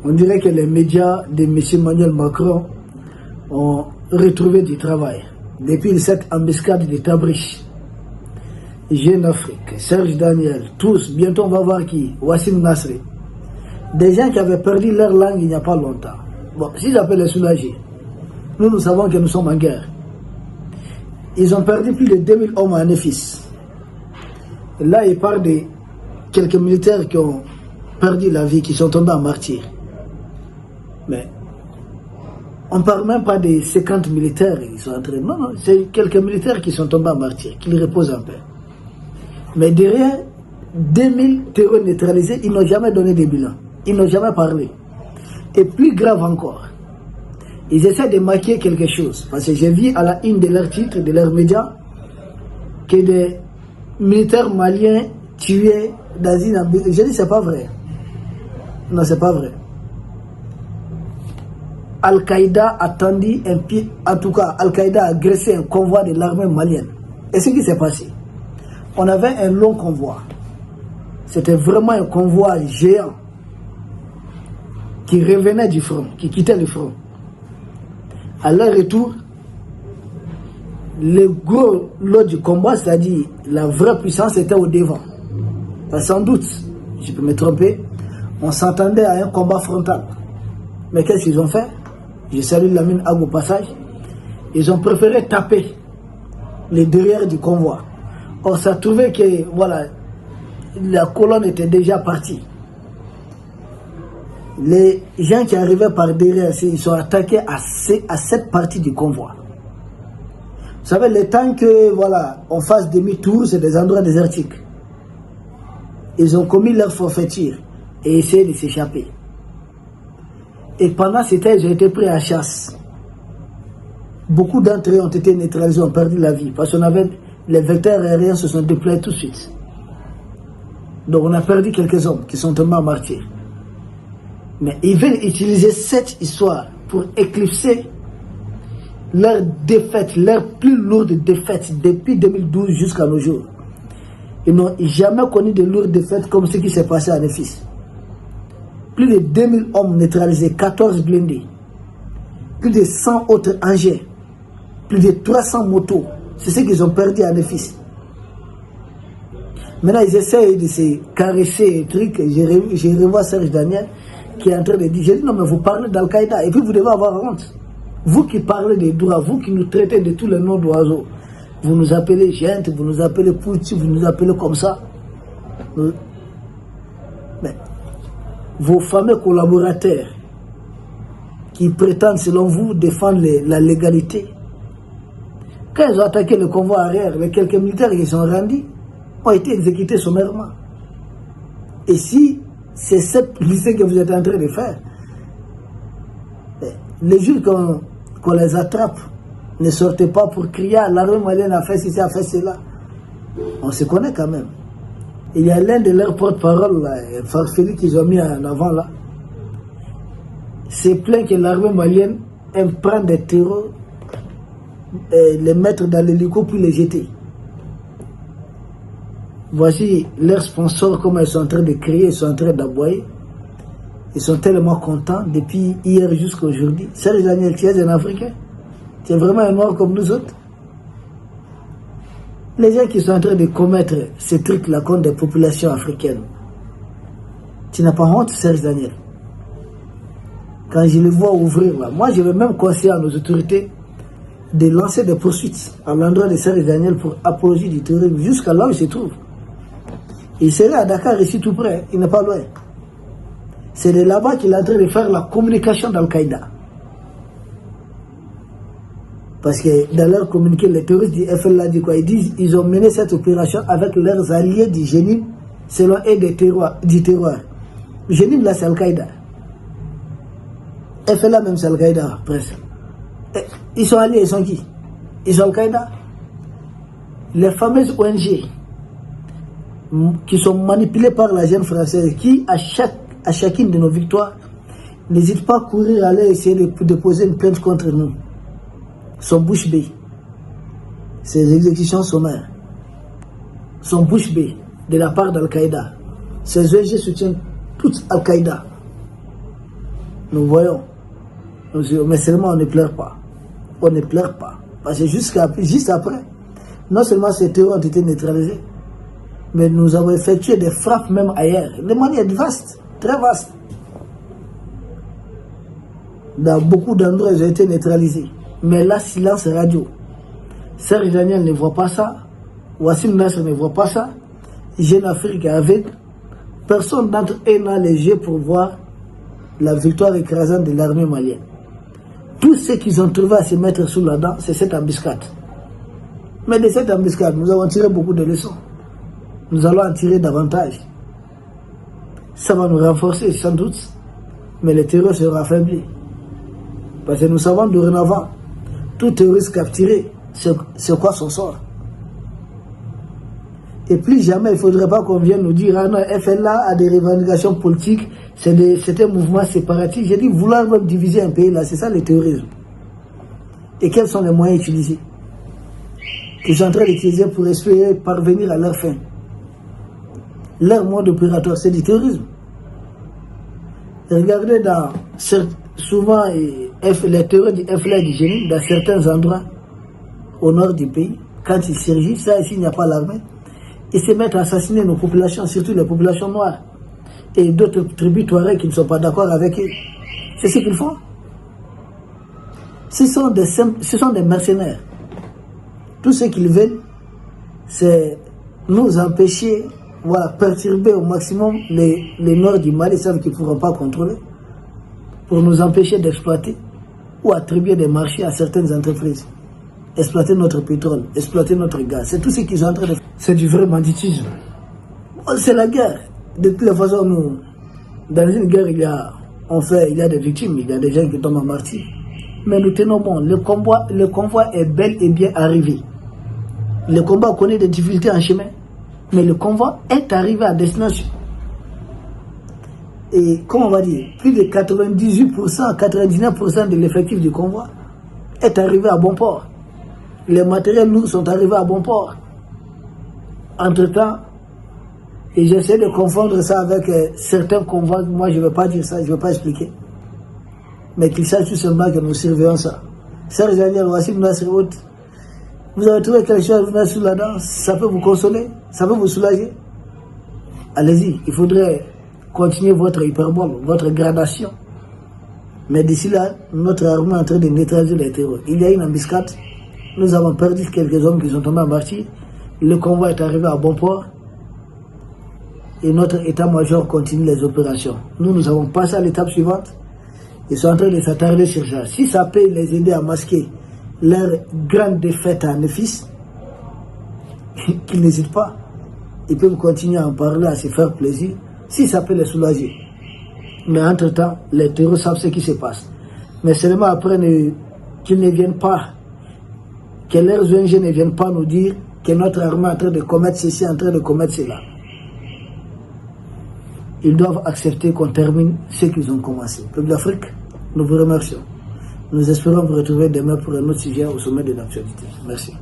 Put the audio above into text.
On dirait que les médias de M. Emmanuel Macron ont retrouvé du travail. Depuis cette embuscade de Tabriche, Jeune Afrique, Serge Daniel, tous, bientôt on va voir qui, Wassim Nasri. Des gens qui avaient perdu leur langue il n'y a pas longtemps. Bon, si j'appelle les soulager, nous savons que nous sommes en guerre. Ils ont perdu plus de 2000 hommes à Néfis. Là, il parle de quelques militaires qui ont perdu la vie, qui sont tombés en martyrs. Mais on ne parle même pas des 50 militaires qui sont entrés. Non, non, c'est quelques militaires qui sont tombés en martyrs, qui reposent en paix. Mais derrière 2000 terroristes neutralisés, ils n'ont jamais donné de bilan. Ils n'ont jamais parlé. Et plus grave encore, ils essaient de maquiller quelque chose. Parce que j'ai vu à la une de leurs titres, de leurs médias, que des militaires maliens tués dans une ambiance. Je dis c'est pas vrai. Non, c'est pas vrai. Al-Qaïda a tendu un pied, en tout cas, Al-Qaïda a agressé un convoi de l'armée malienne. Et ce qui s'est passé, on avait un long convoi. C'était vraiment un convoi géant qui revenait du front, qui quittait le front. À leur retour, le gros lot du combat, c'est-à-dire la vraie puissance, était au devant. Sans doute, je peux me tromper, on s'entendait à un combat frontal. Mais qu'est-ce qu'ils ont fait? Je salue Lamine Ag au passage. Ils ont préféré taper les derrière du convoi. Or, ça trouvait que voilà, la colonne était déjà partie. Les gens qui arrivaient par derrière, ils sont attaqués à cette partie du convoi. Vous savez, le temps que voilà, on fasse demi-tour, c'est des endroits désertiques. Ils ont commis leur forfaiture et essayé de s'échapper. Et pendant ce temps, ils ont été pris à chasse. Beaucoup d'entre eux ont été neutralisés, ont perdu la vie. Parce qu'on avait les vecteurs aériens se sont déployés tout de suite. Donc on a perdu quelques hommes qui sont tombés en martyrs. Mais ils veulent utiliser cette histoire pour éclipser leur défaite, leur plus lourde défaite depuis 2012 jusqu'à nos jours. Ils n'ont jamais connu de lourdes défaites comme ce qui s'est passé à Néfis. Plus de 2000 hommes neutralisés, 14 blindés, plus de 100 autres engins, plus de 300 motos. C'est ce qu'ils ont perdu à Néfis. Maintenant, ils essayent de se caresser les trucs. Je revois Serge Daniel qui est en train de dire, j'ai dit non mais vous parlez d'Al-Qaïda et puis vous devez avoir honte. Vous qui parlez des droits, vous qui nous traitez de tous les noms d'oiseaux, vous nous appelez gente, vous nous appelez Pouti, vous nous appelez comme ça. Mais vos fameux collaborateurs qui prétendent selon vous défendre la légalité, quand ils ont attaqué le convoi arrière, les quelques militaires qui sont rendus ont été exécutés sommairement. Et si c'est cette publicité que vous êtes en train de faire, les jours qu'on les attrape, ne sortez pas pour crier « l'armée malienne a fait ceci, a fait cela ». On se connaît quand même. Il y a l'un de leurs porte-parole, Farfeli, qu'ils ont mis en avant là, c'est plaint que l'armée malienne aime prendre des terreaux, les mettre dans l'hélico puis les jeter. Voici leurs sponsors, comment ils sont en train de crier, ils sont en train d'aboyer. Ils sont tellement contents depuis hier jusqu'à aujourd'hui. Serge Daniel, tu es un Africain? Tu es vraiment un noir comme nous autres? Les gens qui sont en train de commettre ces trucs-là contre des populations africaines, tu n'as pas honte, Serge Daniel? Quand je les vois ouvrir là, moi je vais même conseiller à nos autorités de lancer des poursuites à l'endroit de Serge Daniel pour apologie du terrorisme jusqu'à là où il se trouve. Il serait à Dakar ici tout près, il n'est pas loin. C'est de là-bas qu'il est en train de faire la communication d'Al-Qaïda. Parce que dans leur communiqué, les terroristes du FLA disent quoi? Ils disent qu'ils ont mené cette opération avec leurs alliés du Génim, selon eux du terroir. Génim là c'est Al-Qaïda. FLA même c'est Al-Qaïda presque. Ils sont alliés, ils sont qui? Ils sont Al-Qaïda. Les fameuses ONG qui sont manipulées par la jeune française qui à chacune de nos victoires n'hésite pas à courir à aller essayer de déposer une plainte contre nous. Sont bouche bée. Ces exécutions sommaires sont bouche bée de la part d'Al-Qaïda. Ces ONG soutiennent toute Al-Qaïda. nous voyons. Mais seulement on ne pleure pas. On ne pleure pas. Parce que juste après, non seulement ces terreurs ont été neutralisés, mais nous avons effectué des frappes même ailleurs, de manière vaste, très vaste. Dans beaucoup d'endroits, ils ont été neutralisés. Mais là, silence radio. Serge Daniel ne voit pas ça. Wassim Nasser ne voit pas ça. Jeune Afrique est aveugle. Personne d'entre eux n'a les yeux pour voir la victoire écrasante de l'armée malienne. Tout ce qu'ils ont trouvé à se mettre sous la dent, c'est cette embuscade. Mais de cette embuscade, nous avons tiré beaucoup de leçons. Nous allons en tirer davantage. Ça va nous renforcer sans doute, mais le terreur sera affaibli. Parce que nous savons dorénavant, tout terroriste capturé, c'est quoi son sort? Et plus jamais, il ne faudrait pas qu'on vienne nous dire, ah non, FLA a des revendications politiques, c'est un mouvement séparatiste. J'ai dit, vouloir même diviser un pays, là, c'est ça le terrorisme. Et quels sont les moyens utilisés? Ils sont en train d'utiliser pour espérer parvenir à leur fin. Leur mode opératoire, c'est du terrorisme. Regardez souvent les théories du FLA du génie, dans certains endroits au nord du pays, quand ils surgissent, ça ici, il n'y a pas l'armée, ils se mettent à assassiner nos populations, surtout les populations noires, et d'autres tribus touareg qui ne sont pas d'accord avec eux. C'est ce qu'ils font. Ce sont des mercenaires. Tout ce qu'ils veulent, c'est nous empêcher, voilà, perturber au maximum les nord du Mali, savent qu'ils ne pourront pas contrôler, pour nous empêcher d'exploiter ou attribuer des marchés à certaines entreprises. Exploiter notre pétrole, exploiter notre gaz. C'est tout ce qu'ils sont en train de faire. C'est du vrai banditisme. C'est la guerre. De toutes les façons, nous, dans une guerre, il y a des victimes, il y a des gens qui tombent en martyr. Mais nous tenons bon. Le convoi est bel et bien arrivé. Le combat connaît des difficultés en chemin, mais le convoi est arrivé à destination. Et comment on va dire, plus de 98%, 99% de l'effectif du convoi est arrivé à bon port. Les matériels lourds sont arrivés à bon port. Entre-temps, et j'essaie de confondre ça avec certains convois, moi je ne vais pas dire ça, je ne vais pas expliquer. Mais qu'il sache tout simplement que nous surveillons ça. Serge Daniel, Wassim Nasser, vous avez trouvé quelque chose à vous mettre sous la dent, ça peut vous consoler, ça peut vous soulager. Allez-y, il faudrait continuer votre hyperbole, votre gradation. Mais d'ici là, notre armée est en train de neutraliser les terreurs. Il y a une embuscade. Nous avons perdu quelques hommes qui sont tombés en martyr. Le convoi est arrivé à bon port. Et notre état-major continue les opérations. Nous avons passé à l'étape suivante. Ils sont en train de s'attarder sur ça. Si ça peut les aider à masquer leur grande défaite à Néfis, qu'ils n'hésitent pas. Ils peuvent continuer à en parler, à se faire plaisir. Si ça peut les soulager. Mais entre-temps, les terroristes savent ce qui se passe. Mais seulement après qu'ils ne viennent pas, que leurs ONG ne viennent pas nous dire que notre armée est en train de commettre ceci, en train de commettre cela. Ils doivent accepter qu'on termine ce qu'ils ont commencé. Peuple d'Afrique, nous vous remercions. Nous espérons vous retrouver demain pour un autre sujet au sommet de l'actualité. Merci.